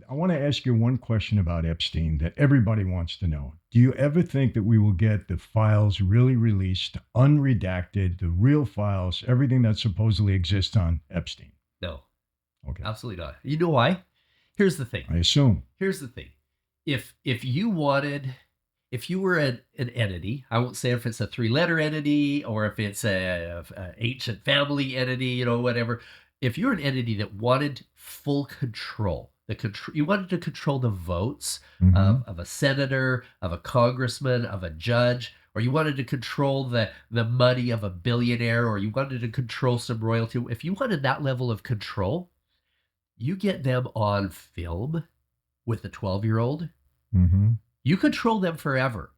I want to ask you one question about Epstein that everybody wants to know. Do you ever think that we will get the files really released, unredacted, the real files, everything that supposedly exists on Epstein? No, Okay. absolutely not. You know why? Here's the thing. I assume. Here's the thing. If you wanted, if you were an entity, I won't say if it's a three-letter entity or if it's a ancient family entity, whatever. If you're an entity that wanted full control, you wanted to control the votes Hmm. of a senator, of a congressman, of a judge, or you wanted to control the money of a billionaire, or you wanted to control some royalty. If you wanted that level of control, you get them on film with a 12-year-old, Hmm. you control them forever.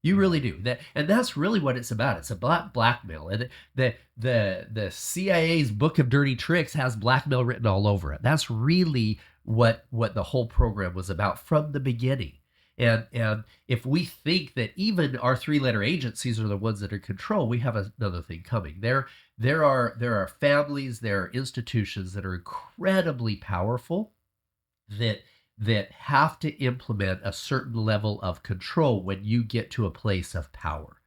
You really do. And that's really what it's about. It's about blackmail. And the CIA's book of dirty tricks has blackmail written all over it. That's really what the whole program was about from the beginning. And if we think that even our three-letter agencies are the ones that are in control, we have another thing coming. There are families, there are institutions that are incredibly powerful that have to implement a certain level of control when you get to a place of power,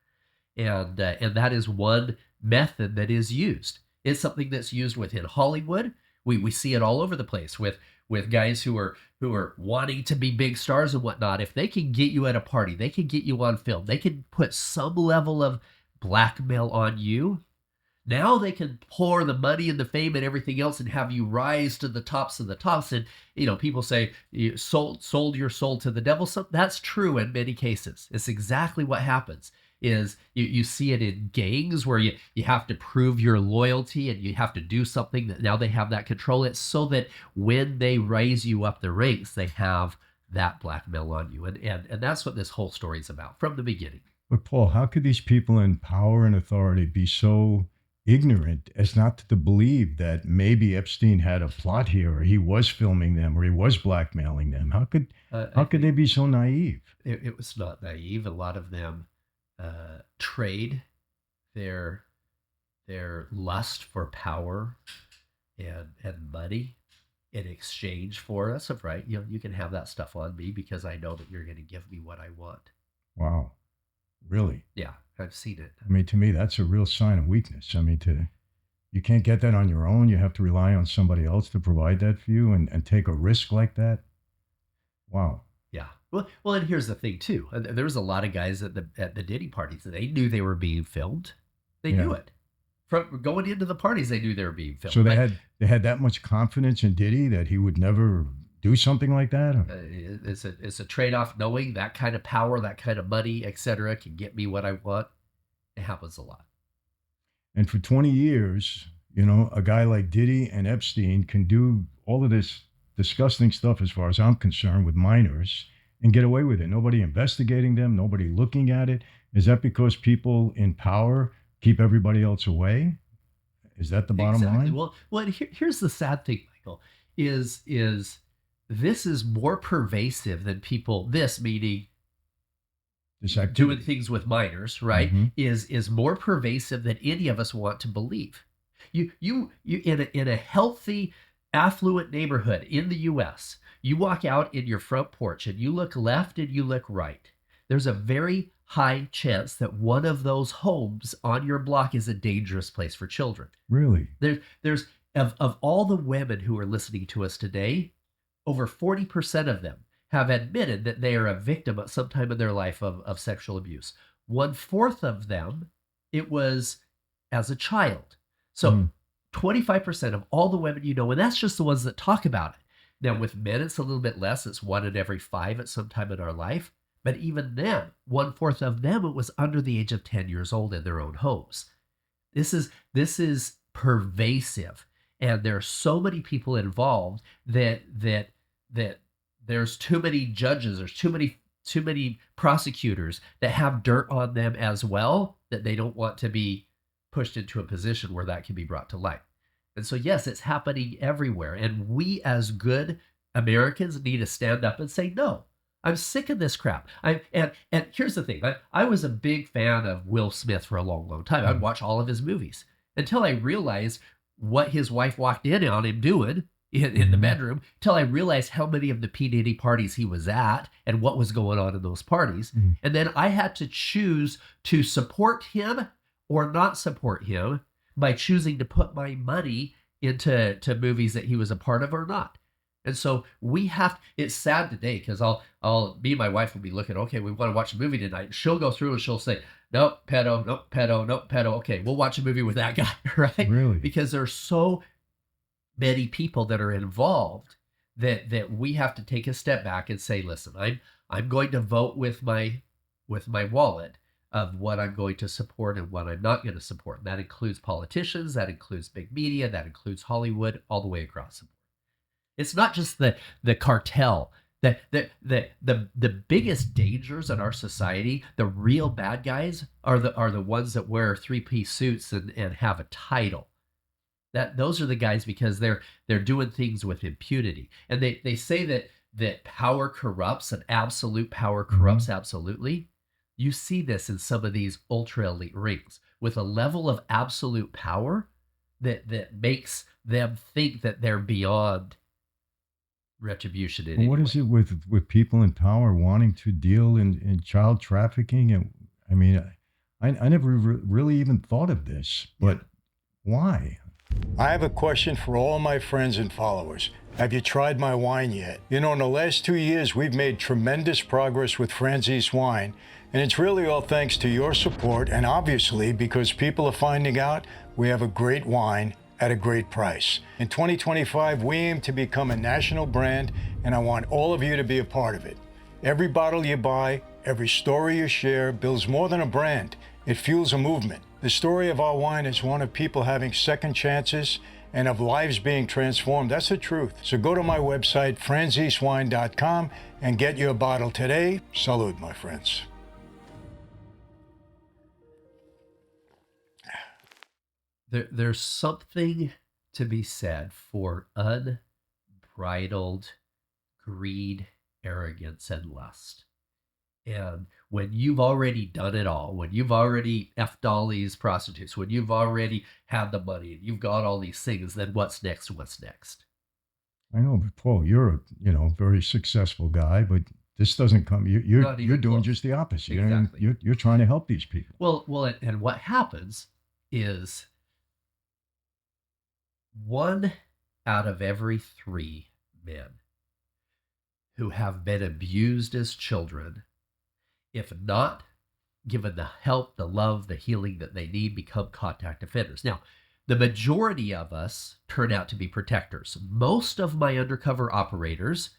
and that is one method that is used. It's something that's used within Hollywood. We see it all over the place with guys who are wanting to be big stars and whatnot. If they can get you at a party, they can get you on film, they can put some level of blackmail on you. Now they can pour the money and the fame and everything else and have you rise to the tops of the tops. And people say you sold your soul to the devil. So that's true in many cases. It's exactly what happens. Is you see it in gangs where you have to prove your loyalty and you have to do something that now they have that control. It's so that when they raise you up the ranks, they have that blackmail on you. And that's what this whole story is about from the beginning. But Paul, how could these people in power and authority be so ignorant as not to believe that maybe Epstein had a plot here, or he was filming them, or he was blackmailing them? How could I how could think they be so naive? it was not naive. A lot of them trade their lust for power and money in exchange for us of right. You can have that stuff on me because I know that you're going to give me what I want. Wow, really? Yeah, I've seen it. I mean, to me, that's a real sign of weakness. I mean, you can't get that on your own. You have to rely on somebody else to provide that for you and take a risk like that. Wow. Yeah. Well, and here's the thing too. There was a lot of guys at the Diddy parties that they knew they were being filmed. They Yeah. knew it from going into the parties. They knew they were being filmed. So they But had that much confidence in Diddy that he would never do something like that? it's a trade off. Knowing that kind of power, that kind of money, etc., can get me what I want. It happens a lot. And for 20 years, a guy like Diddy and Epstein can do all of this disgusting stuff, as far as I'm concerned, with minors and get away with it. Nobody investigating them, nobody looking at it. Is that because people in power keep everybody else away? Is that the bottom Exactly. line? Well, and here's the sad thing, Michael, is this is more pervasive than people. This meaning This doing activity. things with minors, right? Hmm. Is more pervasive than any of us want to believe. You in a healthy, affluent neighborhood in the U.S., you walk out in your front porch and you look left and you look right. There's a very high chance that one of those homes on your block is a dangerous place for children. Really? There's of all the women who are listening to us today, over 40% of them have admitted that they are a victim at some time in their life of sexual abuse. One fourth of them, it was as a child. So Mm. 25% of all the women and that's just the ones that talk about it. Now, with men, it's a little bit less. It's one in every five at some time in our life. But even then, one fourth of them, it was under the age of 10 years old in their own homes. This is pervasive, and there are so many people involved that there's too many judges, there's too many prosecutors that have dirt on them as well, that they don't want to be pushed into a position where that can be brought to light. And so yes, it's happening everywhere, and we as good Americans need to stand up and say no. I'm sick of this crap. And here's the thing. I was a big fan of Will Smith for a long, long time. I'd watch all of his movies until I realized what his wife walked in on him doing in the bedroom till I realized how many of the P. Diddy parties he was at and what was going on in those parties. And then I had to choose to support him or not support him by choosing to put my money into movies that he was a part of or not. And so we have, it's sad today because me and my wife will be looking, okay, we want to watch a movie tonight. She'll go through and she'll say, nope, pedo, nope, pedo, nope, pedo. Okay, we'll watch a movie with that guy, right? Really? Because there's so many people that are involved that we have to take a step back and say, listen, I'm going to vote with my wallet of what I'm going to support and what I'm not going to support. And that includes politicians, that includes big media, that includes Hollywood, all the way across the board. It's not just the cartel. The biggest dangers in our society, the real bad guys, are the ones that wear 3-piece suits and have a title. Those are the guys because they're doing things with impunity. And they say that power corrupts and absolute power corrupts absolutely. You see this in some of these ultra elite rings with a level of absolute power that makes them think that they're beyond retribution. Well, what is it with people in power wanting to deal in child trafficking? And I mean, I never really even thought of this, but why? I have a question for all my friends and followers. Have you tried my wine yet? You know, in the last 2 years, we've made tremendous progress with Franzese wine, and it's really all thanks to your support, and obviously because people are finding out we have a great wine at a great price. In 2025, we aim to become a national brand, and I want all of you to be a part of it. Every bottle you buy, every story you share builds more than a brand. It fuels a movement. The story of our wine is one of people having second chances and of lives being transformed. That's the truth. So go to my website, franzesewine.com, and get your bottle today. Salud, my friends. There's something to be said for unbridled greed, arrogance, and lust. And when you've already done it all, when you've already effed all these prostitutes, when you've already had the money, and you've got all these things, then what's next? What's next? I know, but Paul, you're a very successful guy, but this doesn't come. You're doing just the opposite. Exactly. You're trying to help these people. Well, and what happens is 1 out of every 3 men who have been abused as children, if not given the help, the love, the healing that they need, become contact offenders. Now, the majority of us turn out to be protectors. Most of my undercover operators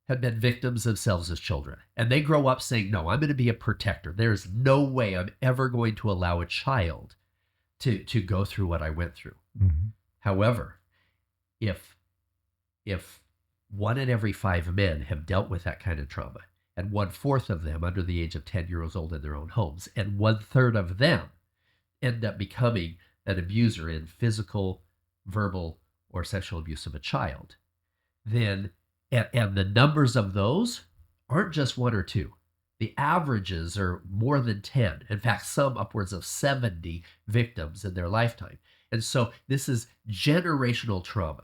have been victims themselves as children, and they grow up saying, no, I'm going to be a protector. There's no way I'm ever going to allow a child to go through what I went through. Mm-hmm. However, if 1 in every 5 men have dealt with that kind of trauma, and 1/4 of them under the age of 10 years old in their own homes, and 1/3 of them end up becoming an abuser in physical, verbal, or sexual abuse of a child, then, and the numbers of those aren't just 1 or 2. The averages are more than 10. In fact, some upwards of 70 victims in their lifetime. And so this is generational trauma.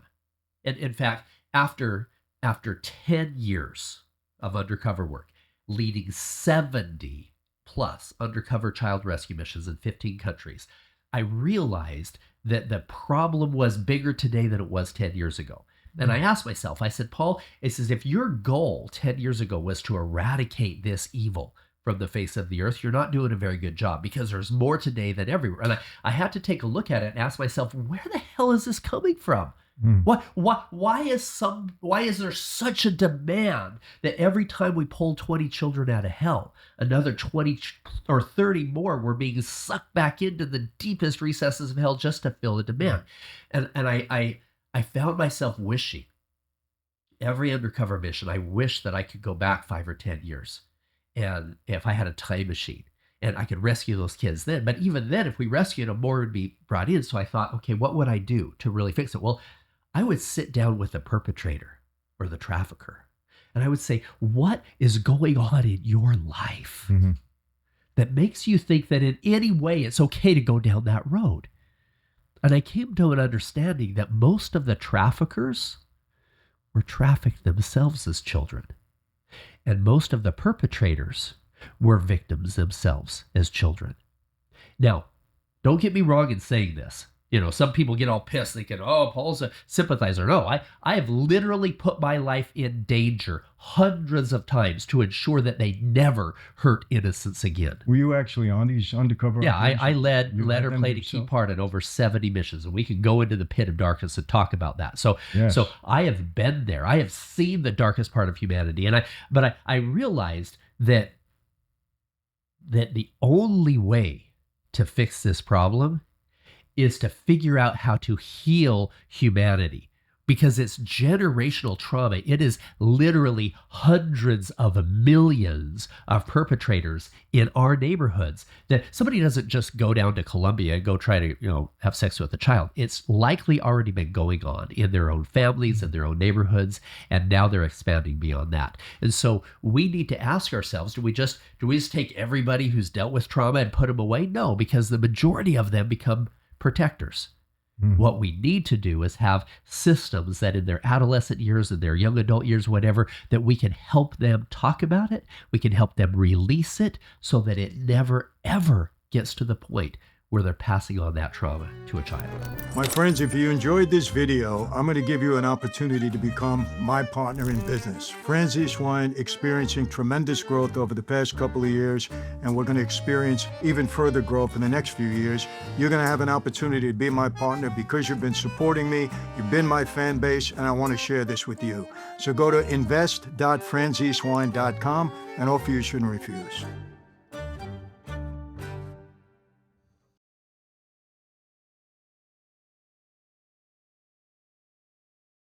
And in fact, after 10 years of undercover work, leading 70 plus undercover child rescue missions in 15 countries, I realized that the problem was bigger today than it was 10 years ago. And I asked myself, I said, Paul, it says, if your goal 10 years ago was to eradicate this evil from the face of the earth, you're not doing a very good job, because there's more today than everywhere. And I had to take a look at it and ask myself, where the hell is this coming from? Why is there such a demand that every time we pull 20 children out of hell, another 20 or 30 more were being sucked back into the deepest recesses of hell just to fill the demand? And I found myself wishing, every undercover mission, I wish that I could go back 5 or 10 years. And if I had a time machine and I could rescue those kids then, but even then, if we rescued them, more would be brought in. So I thought, okay, what would I do to really fix it? Well, I would sit down with the perpetrator or the trafficker, and I would say, what is going on in your life that makes you think that in any way it's okay to go down that road? And I came to an understanding that most of the traffickers were trafficked themselves as children. And most of the perpetrators were victims themselves as children. Now, don't get me wrong in saying this. You know, some people get all pissed thinking, oh, Paul's a sympathizer. No, I have literally put my life in danger hundreds of times to ensure that they never hurt innocents again. Were you actually on these undercover? Yeah, I led You or them played a key yourself? part in over 70 missions, and we can go into the pit of darkness and talk about that. So, Yes. so I have been there. I have seen the darkest part of humanity, but I realized that the only way to fix this problem is to figure out how to heal humanity, because it's generational trauma. It is literally hundreds of millions of perpetrators in our neighborhoods. That somebody doesn't just go down to Colombia and go try to, have sex with a child. It's likely already been going on in their own families and their own neighborhoods, and now they're expanding beyond that. And so we need to ask ourselves, do we just take everybody who's dealt with trauma and put them away? No, because the majority of them become protectors. What we need to do is have systems that in their adolescent years and their young adult years, whatever, that we can help them talk about it. We can help them release it so that it never, ever gets to the point where they're passing on that trauma to a child. My friends, if you enjoyed this video, I'm going to give you an opportunity to become my partner in business. Franzese Wine experiencing tremendous growth over the past couple of years, and we're going to experience even further growth in the next few years. You're going to have an opportunity to be my partner because you've been supporting me, you've been my fan base, and I want to share this with you. So go to invest.franzesewine.com, and offer you shouldn't refuse.